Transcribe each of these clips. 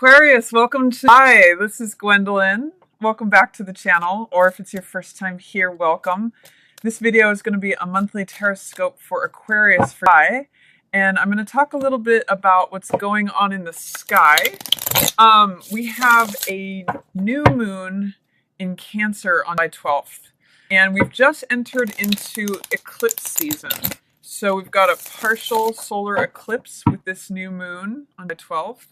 Aquarius, welcome to... Hi, this is Gwendolyn. Welcome back to the channel, or if it's your first time here, welcome. This video is going to be a monthly teroscope for Aquarius for July, and I'm going to talk a little bit about what's going on in the sky. We have a new moon in Cancer on July 12th, and we've just entered into eclipse season. So we've got a partial solar eclipse with this new moon on the 12th.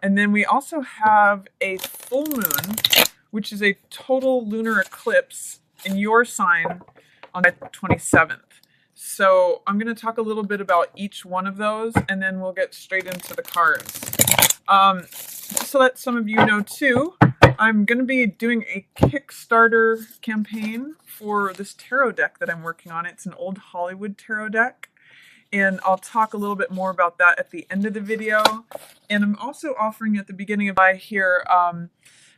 And then we also have a full moon, which is a total lunar eclipse in your sign on the 27th. So I'm going to talk a little bit about each one of those, and then we'll get straight into the cards. Just to let some of you know too, I'm going to be doing a Kickstarter campaign for this tarot deck that I'm working on. It's an old Hollywood tarot deck. And I'll talk a little bit more about that at the end of the video. And I'm also offering at the beginning of July here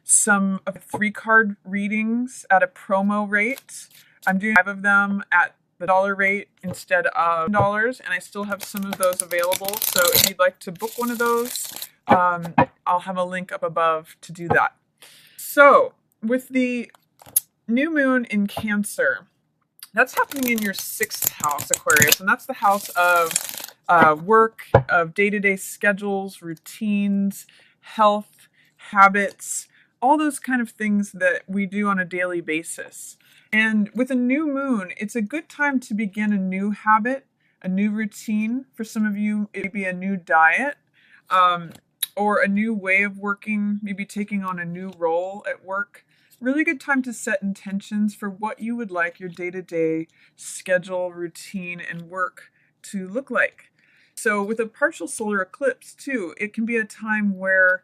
some of 3-card readings at a promo rate. I'm doing 5 of them at the dollar rate instead of $10, and I still have some of those available. So if you'd like to book one of those, I'll have a link up above to do that. So with the new moon in Cancer, that's happening in your 6th house, Aquarius, and that's the house of work, of day-to-day schedules, routines, health, habits, all those kind of things that we do on a daily basis. And with a new moon, it's a good time to begin a new habit, a new routine. For some of you, it may be a new diet, or a new way of working, maybe taking on a new role at work. Really good time to set intentions for what you would like your day-to-day schedule, routine, and work to look like. So with a partial solar eclipse too, it can be a time where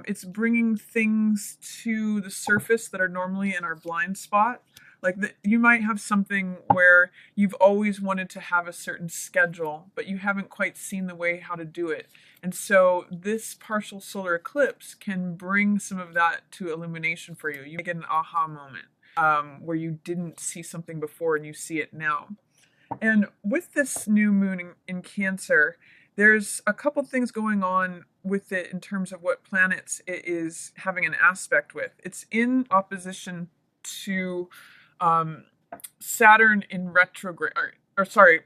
it's bringing things to the surface that are normally in our blind spot. Like you might have something where you've always wanted to have a certain schedule, but you haven't quite seen the way how to do it. And so this partial solar eclipse can bring some of that to illumination for you. You get an aha moment where you didn't see something before and you see it now. And with this new moon in Cancer, there's a couple things going on with it in terms of what planets it is having an aspect with. It's in opposition to Saturn in retrograde,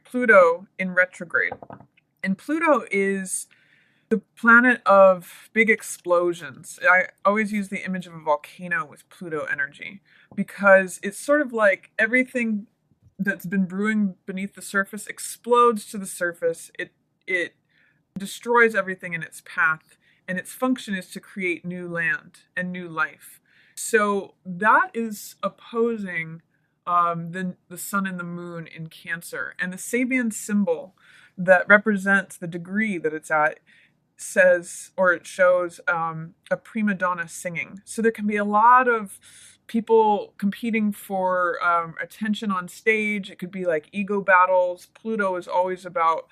Pluto in retrograde. And Pluto is the planet of big explosions. I always use the image of a volcano with Pluto energy because it's sort of like everything that's been brewing beneath the surface explodes to the surface. It destroys everything in its path, and its function is to create new land and new life. So that is opposing the sun and the moon in Cancer. And the Sabian symbol that represents the degree that it's at says, or it shows a prima donna singing. So there can be a lot of people competing for attention on stage. It could be like ego battles. Pluto is always about,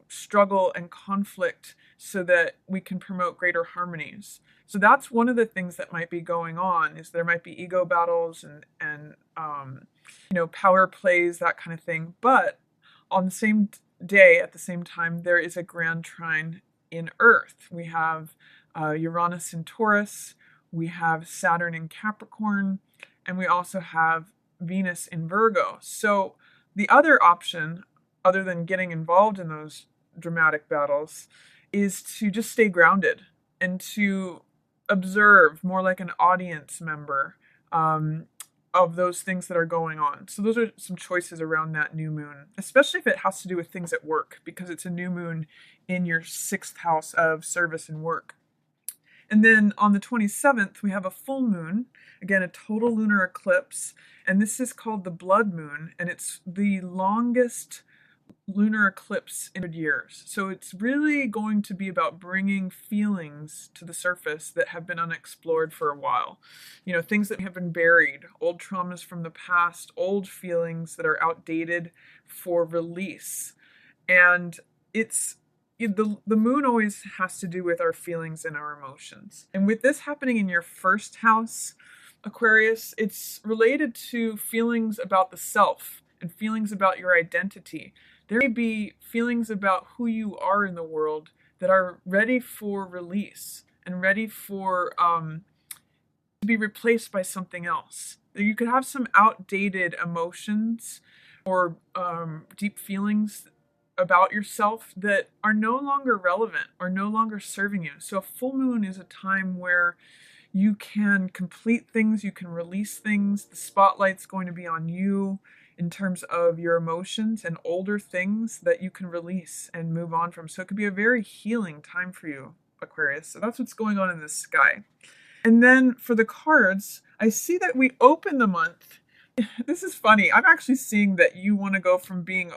struggle and conflict so that we can promote greater harmonies. So that's one of the things that might be going on, is there might be ego battles and power plays, that kind of thing. But on the same day, at the same time, there is a grand trine in Earth. We have Uranus in Taurus, we have Saturn in Capricorn, and we also have Venus in Virgo. So the other option, other than getting involved in those dramatic battles, is to just stay grounded and to observe more like an audience member of those things that are going on. So those are some choices around that new moon, especially if it has to do with things at work, because it's a new moon in your 6th house of service and work. And then on the 27th, we have a full moon, again, a total lunar eclipse, and this is called the blood moon, and it's the longest lunar eclipse in 100 years. So it's really going to be about bringing feelings to the surface that have been unexplored for a while. Things that have been buried, old traumas from the past, old feelings that are outdated for release. And the moon always has to do with our feelings and our emotions. And with this happening in your 1st house, Aquarius, it's related to feelings about the self and feelings about your identity. There may be feelings about who you are in the world that are ready for release. and ready for to be replaced by something else. You could have some outdated emotions or deep feelings about yourself that are no longer relevant or no longer serving you. So a full moon is a time where you can complete things, you can release things. The spotlight's going to be on you in terms of your emotions and older things that you can release and move on from. So it could be a very healing time for you, Aquarius. So that's what's going on in the sky. And then for the cards, I see that we open the month. This is funny. I'm actually seeing that you want to go from being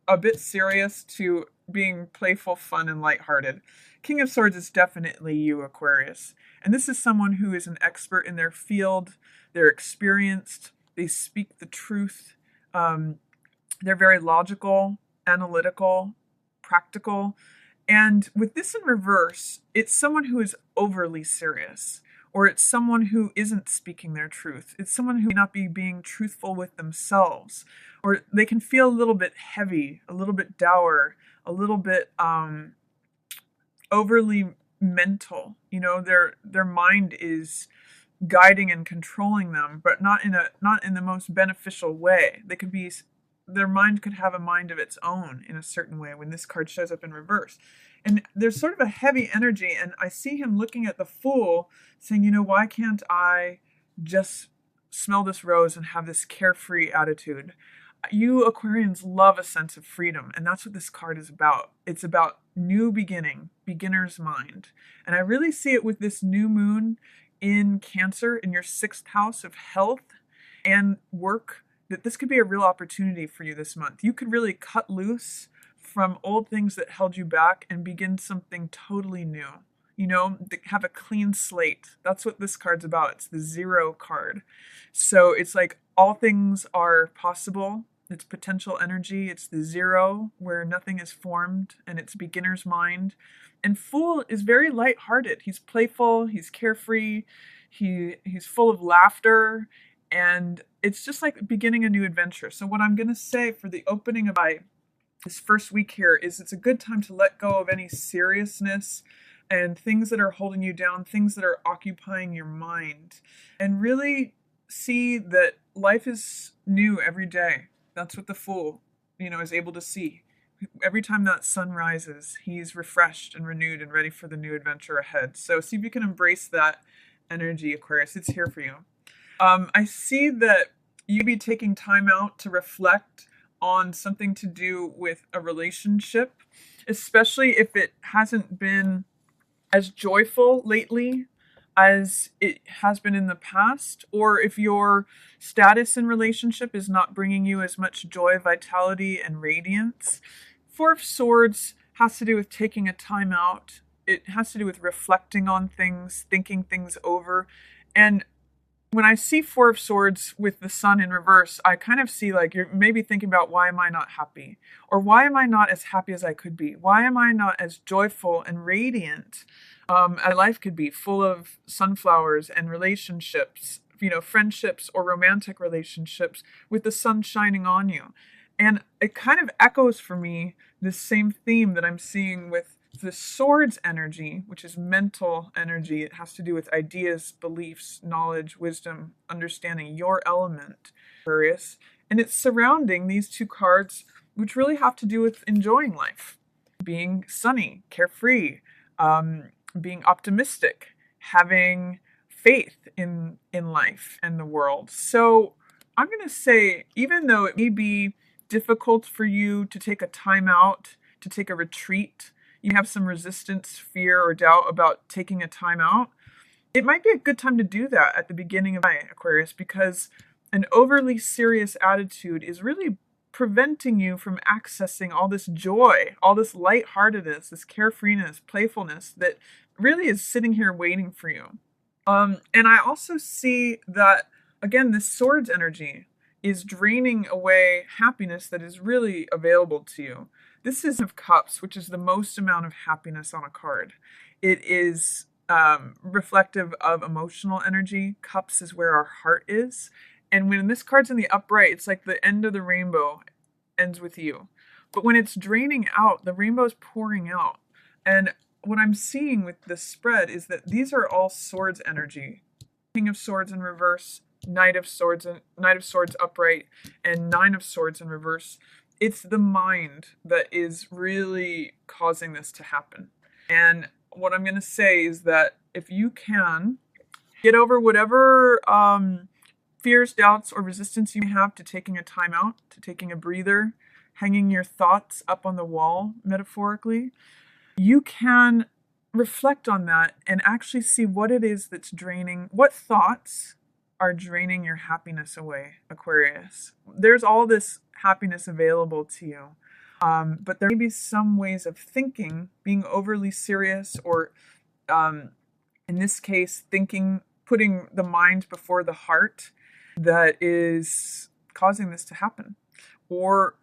a bit serious to being playful, fun, and lighthearted. King of Swords is definitely you, Aquarius. And this is someone who is an expert in their field. They're experienced. They speak the truth. They're very logical, analytical, practical. And with this in reverse, it's someone who is overly serious, or it's someone who isn't speaking their truth. It's someone who may not be being truthful with themselves, or they can feel a little bit heavy, a little bit dour, a little bit overly mental. You know, their mind is guiding and controlling them, but not in the most beneficial way. Their mind could have a mind of its own in a certain way when this card shows up in reverse. And there's sort of a heavy energy, and I see him looking at the Fool saying, you know, why can't I just smell this rose and have this carefree attitude? You Aquarians love a sense of freedom, and that's what this card is about. It's about new beginning, beginner's mind. And I really see it with this new moon in Cancer, in your 6th house of health and work, that this could be a real opportunity for you this month. You could really cut loose from old things that held you back and begin something totally new. You know, have a clean slate. That's what this card's about. It's the 0 card. So it's like all things are possible. It's potential energy. It's the 0 where nothing is formed, and it's beginner's mind. And Fool is very lighthearted. He's playful. He's carefree. He's full of laughter. And it's just like beginning a new adventure. So what I'm going to say for the opening of this first week here is it's a good time to let go of any seriousness and things that are holding you down, things that are occupying your mind, and really see that life is new every day. That's what the Fool, is able to see. Every time that sun rises, he's refreshed and renewed and ready for the new adventure ahead. So see if you can embrace that energy, Aquarius. It's here for you. I see that you be taking time out to reflect on something to do with a relationship, especially if it hasn't been as joyful lately as it has been in the past, or if your status in relationship is not bringing you as much joy, vitality, and radiance. 4 of Swords has to do with taking a time out. It has to do with reflecting on things, thinking things over. And when I see 4 of Swords with the Sun in reverse, I kind of see like you're maybe thinking about, why am I not happy? Or why am I not as happy as I could be? Why am I not as joyful and radiant as life could be, full of sunflowers and relationships, friendships or romantic relationships with the sun shining on you? And it kind of echoes for me this same theme that I'm seeing with the Swords energy, which is mental energy. It has to do with ideas, beliefs, knowledge, wisdom, understanding, your element, Aquarius. And it's surrounding these 2 cards, which really have to do with enjoying life, being sunny, carefree, being optimistic, having faith in life and the world. So I'm going to say, even though it may be difficult for you to take a time out, to take a retreat, you have some resistance, fear, or doubt about taking a time out, it might be a good time to do that at the beginning of Aquarius, because an overly serious attitude is really preventing you from accessing all this joy, all this lightheartedness, this carefreeness, playfulness that really is sitting here waiting for you. And I also see that, again, this Swords energy is draining away happiness that is really available to you. This is of Cups, which is the most amount of happiness on a card. It is reflective of emotional energy. Cups is where our heart is. And when this card's in the upright, it's like the end of the rainbow ends with you. But when it's draining out, the rainbow's pouring out. And what I'm seeing with this spread is that these are all swords energy. King of Swords in reverse, Knight of Swords upright, and Nine of Swords in reverse. It's the mind that is really causing this to happen. And what I'm going to say is that if you can get over whatever fears, doubts, or resistance you have to taking a time out, to taking a breather, hanging your thoughts up on the wall, metaphorically, you can reflect on that and actually see what it is that's draining, what thoughts are draining your happiness away, Aquarius. There's all this happiness available to you. But there may be some ways of thinking, being overly serious, or in this case, putting the mind before the heart, that is causing this to happen. Or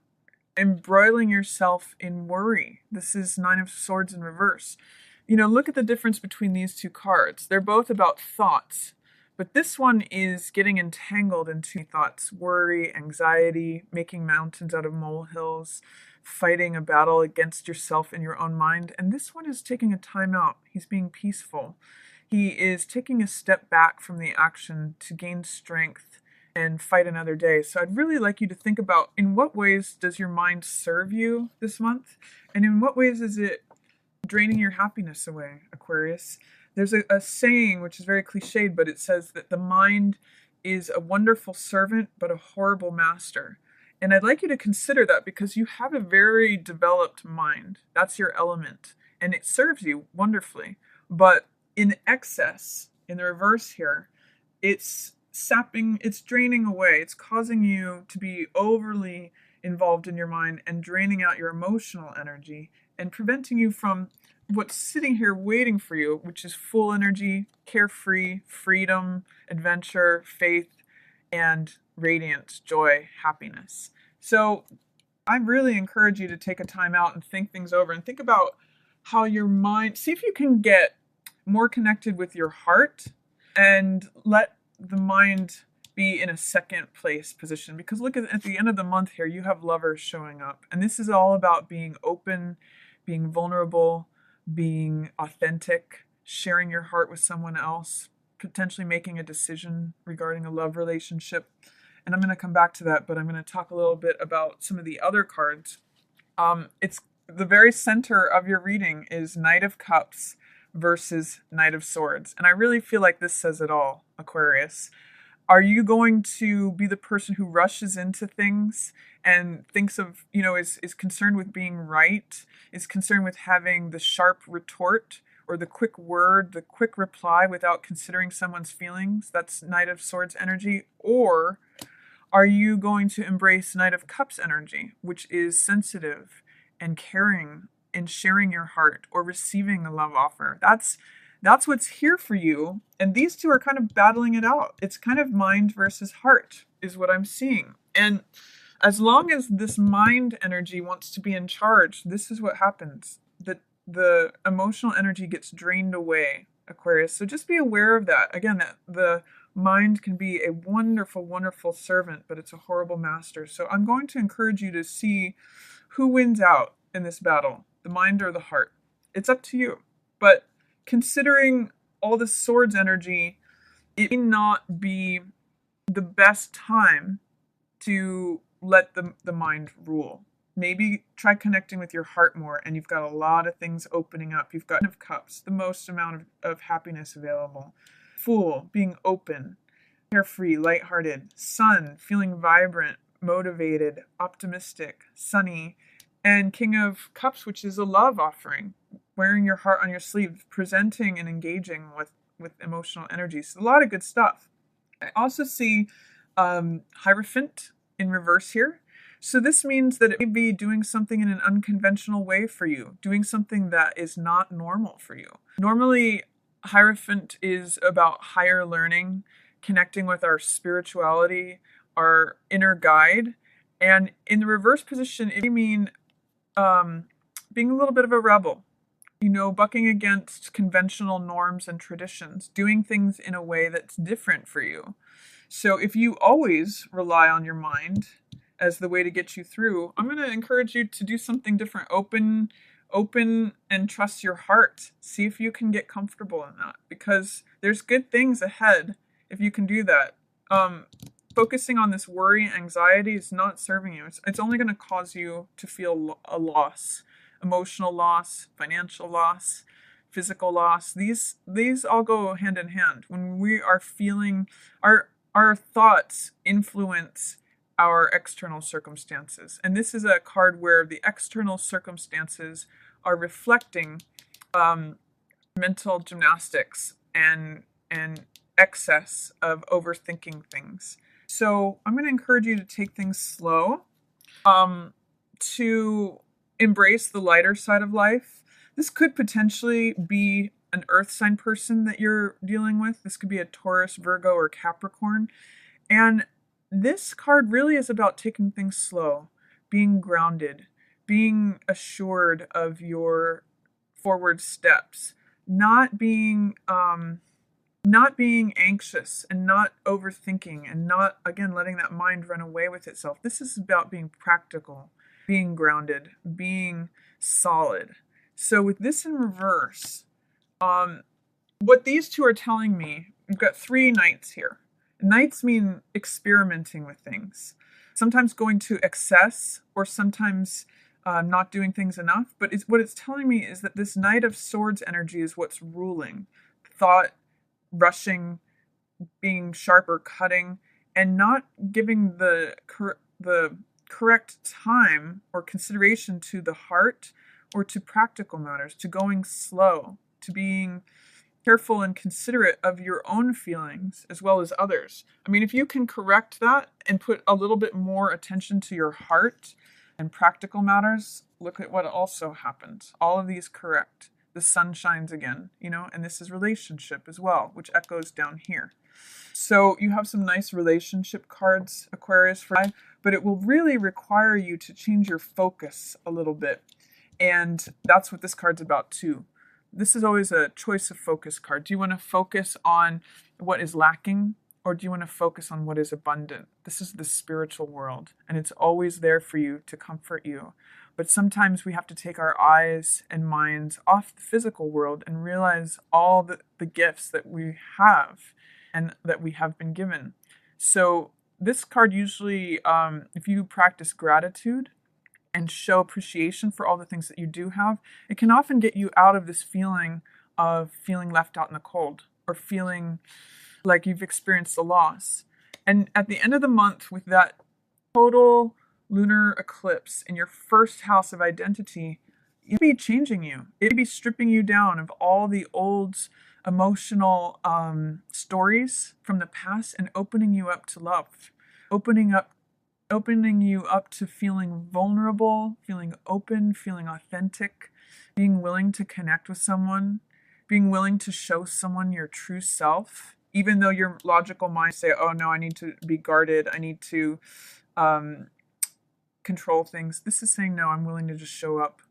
embroiling yourself in worry. This is Nine of Swords in reverse. Look at the difference between these two cards. They're both about thoughts, but this one is getting entangled into thoughts, worry, anxiety, making mountains out of molehills, fighting a battle against yourself in your own mind. And this one is taking a time out. He's being peaceful. He is taking a step back from the action to gain strength and fight another day. So I'd really like you to think about, in what ways does your mind serve you this month? And in what ways is it draining your happiness away, Aquarius? There's a saying, which is very cliched, but it says that the mind is a wonderful servant, but a horrible master. And I'd like you to consider that, because you have a very developed mind. That's your element. And it serves you wonderfully. But in excess, in the reverse here, it's sapping, it's draining away. It's causing you to be overly involved in your mind and draining out your emotional energy and preventing you from what's sitting here waiting for you, which is full energy, carefree, freedom, adventure, faith, and radiance, joy, happiness. So I really encourage you to take a time out and think things over and think about how your mind, see if you can get more connected with your heart and let the mind be in a second place position. Because look at the end of the month here, you have Lovers showing up. And this is all about being open, being vulnerable, being authentic, sharing your heart with someone else, potentially making a decision regarding a love relationship. And I'm going to come back to that, but I'm going to talk a little bit about some of the other cards. It's the very center of your reading is Knight of Cups versus Knight of Swords. And I really feel like this says it all, Aquarius. Are you going to be the person who rushes into things and thinks of, is concerned with being right, is concerned with having the sharp retort or the quick word, the quick reply without considering someone's feelings? That's Knight of Swords energy. Or are you going to embrace Knight of Cups energy, which is sensitive and caring and sharing your heart or receiving a love offer? That's what's here for you. And these two are kind of battling it out. It's kind of mind versus heart is what I'm seeing. And as long as this mind energy wants to be in charge, this is what happens. The emotional energy gets drained away, Aquarius. So just be aware of that. Again, that the mind can be a wonderful, wonderful servant, but it's a horrible master. So I'm going to encourage you to see who wins out in this battle, the mind or the heart. It's up to you. But considering all the swords energy, it may not be the best time to let the mind rule. Maybe try connecting with your heart more, and you've got a lot of things opening up. You've got Knight of Cups, the most amount of happiness available. Fool, being open, carefree, lighthearted. Sun, feeling vibrant, motivated, optimistic, sunny. And King of Cups, which is a love offering, wearing your heart on your sleeve, presenting and engaging with emotional energy. So a lot of good stuff. I also see Hierophant in reverse here. So this means that it may be doing something in an unconventional way for you, doing something that is not normal for you. Normally, Hierophant is about higher learning, connecting with our spirituality, our inner guide. And in the reverse position, it may mean being a little bit of a rebel, bucking against conventional norms and traditions, doing things in a way that's different for you. So if you always rely on your mind as the way to get you through, I'm going to encourage you to do something different. Open open and trust your heart. See if you can get comfortable in that, because there's good things ahead if you can do that. Focusing on this worry, anxiety is not serving you. It's only going to cause you to feel a loss, emotional loss, financial loss, physical loss. These all go hand in hand. When we are feeling, our thoughts influence our external circumstances. And this is a card where the external circumstances are reflecting mental gymnastics and excess of overthinking things. So I'm going to encourage you to take things slow, to embrace the lighter side of life. This could potentially be an earth sign person that you're dealing with. This could be a Taurus, Virgo, or Capricorn. And this card really is about taking things slow, being grounded, being assured of your forward steps, not being anxious and not overthinking and not, again, letting that mind run away with itself. This is about being practical, being grounded, being solid. So with this in reverse, what these two are telling me, we've got 3 knights here. Knights mean experimenting with things, sometimes going to excess or sometimes not doing things enough. But what it's telling me is that this Knight of Swords energy is what's ruling. Thought, rushing, being sharp or cutting, and not giving the correct time or consideration to the heart or to practical matters, to going slow, to being careful and considerate of your own feelings as well as others. I mean, if you can correct that and put a little bit more attention to your heart and practical matters, look at what also happens. All of these correct. The sun shines again, and this is relationship as well, which echoes down here. So you have some nice relationship cards, Aquarius, but it will really require you to change your focus a little bit. And that's what this card's about too. This is always a choice of focus card. Do you want to focus on what is lacking, or do you want to focus on what is abundant? This is the spiritual world, and it's always there for you to comfort you. But sometimes we have to take our eyes and minds off the physical world and realize all the gifts that we have and that we have been given. So this card usually, if you practice gratitude and show appreciation for all the things that you do have, it can often get you out of this feeling of feeling left out in the cold or feeling like you've experienced a loss. And at the end of the month, with that total lunar eclipse in your first house of identity, it'd be changing you. It'd be stripping you down of all the old emotional stories from the past and opening you up to love, opening you up to feeling vulnerable, feeling open, feeling authentic, being willing to connect with someone, being willing to show someone your true self, even though your logical mind say, oh no, I need to be guarded, I need to control things. This is saying, no, I'm willing to just show up.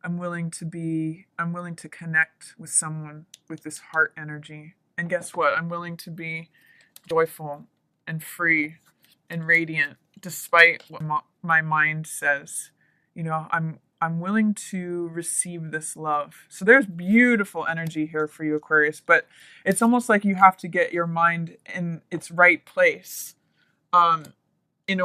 I'm willing to connect with someone with this heart energy. And guess what? I'm willing to be joyful and free and radiant despite what my mind says. I'm willing to receive this love. So there's beautiful energy here for you, Aquarius, but it's almost like you have to get your mind in its right place, in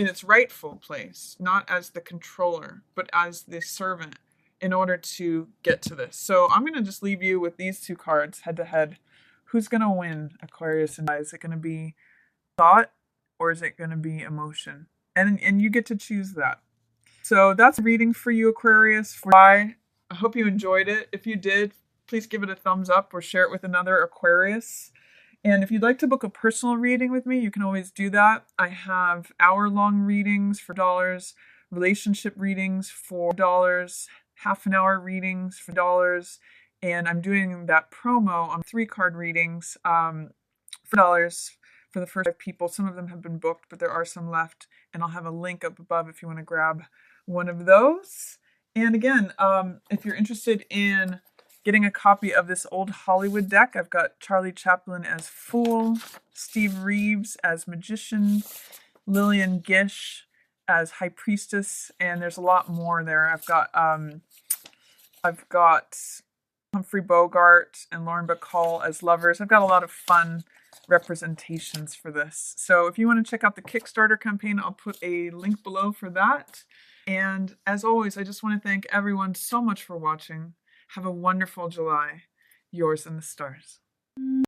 its rightful place, not as the controller, but as the servant, in order to get to this. So I'm going to just leave you with these 2 cards head to head. Who's going to win, Aquarius? And is it going to be thought or is it going to be emotion? And you get to choose that. So that's a reading for you, Aquarius. I hope you enjoyed it. If you did, please give it a thumbs up or share it with another Aquarius. And if you'd like to book a personal reading with me, you can always do that. I have hour-long readings for $, relationship readings for $, half-an-hour readings for $, and I'm doing that promo on 3-card readings for $. For the first 5 people. Some of them have been booked, but there are some left, and I'll have a link up above if you want to grab one of those. And again, if you're interested in getting a copy of this old Hollywood deck, I've got Charlie Chaplin as Fool, Steve Reeves as Magician, Lillian Gish as High Priestess, and there's a lot more there. I've got I've got Humphrey Bogart and Lauren Bacall as lovers. I've got a lot of fun representations for this. So if you want to check out the Kickstarter campaign, I'll put a link below for that. And as always, I just want to thank everyone so much for watching. Have a wonderful July. Yours in the stars.